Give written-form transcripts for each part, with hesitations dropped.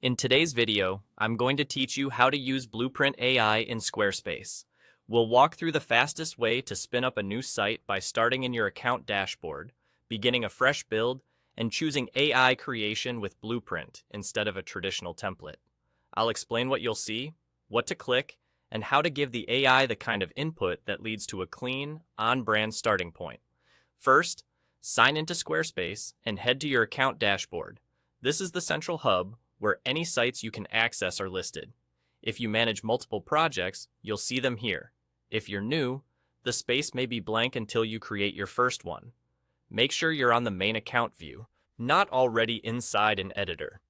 In today's video, I'm going to teach you how to use Blueprint AI in Squarespace. We'll walk through the fastest way to spin up a new site by starting in your account dashboard, beginning a fresh build, and choosing AI creation with Blueprint instead of a traditional template. I'll explain what you'll see, what to click, and how to give the AI the kind of input that leads to a clean, on-brand starting point. First, sign into Squarespace and head to your account dashboard. This is the central hub where any sites you can access are listed. If you manage multiple projects, you'll see them here. If you're new, the space may be blank until you create your first one. Make sure you're on the main account view, not already inside an editor.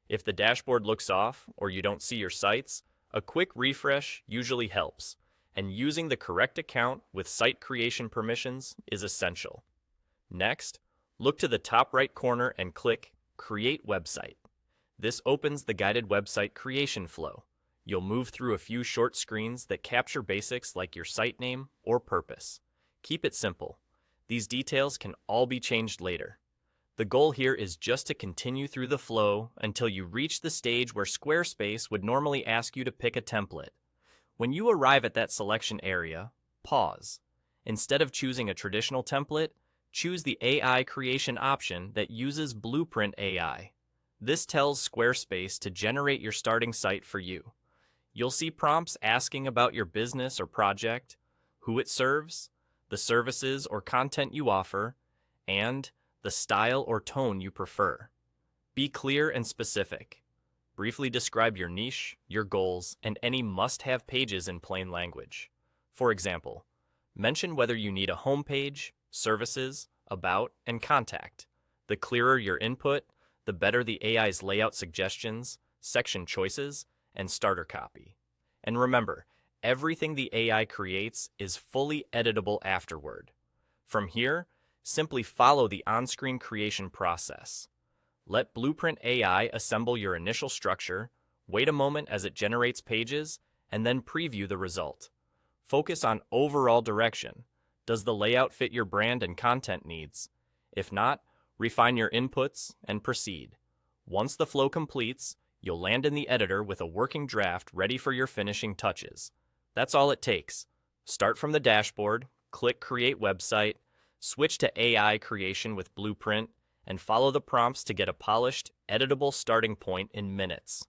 If the dashboard looks off or you don't see your sites, a quick refresh usually helps, and using the correct account with site creation permissions is essential. Next, look to the top right corner and click Create Website. This opens the guided website creation flow. You'll move through a few short screens that capture basics like your site name or purpose. Keep it simple. These details can all be changed later. The goal here is just to continue through the flow until you reach the stage where Squarespace would normally ask you to pick a template. When you arrive at that selection area, pause. Instead of choosing a traditional template, choose the AI creation option that uses Blueprint AI. This tells Squarespace to generate your starting site for you. You'll see prompts asking about your business or project, who it serves, the services or content you offer, and the style or tone you prefer. Be clear and specific. Briefly describe your niche, your goals, and any must-have pages in plain language. For example, mention whether you need a homepage, services, about, and contact. The clearer your input, the better the AI's layout suggestions, section choices, and starter copy. And remember, everything the AI creates is fully editable afterward. From here, simply follow the on-screen creation process. Let Blueprint AI assemble your initial structure, wait a moment as it generates pages, and then preview the result. Focus on overall direction. Does the layout fit your brand and content needs? If not, refine your inputs and proceed. Once the flow completes, you'll land in the editor with a working draft ready for your finishing touches. That's all it takes. Start from the dashboard, click Create Website, switch to AI creation with Blueprint, and follow the prompts to get a polished, editable starting point in minutes.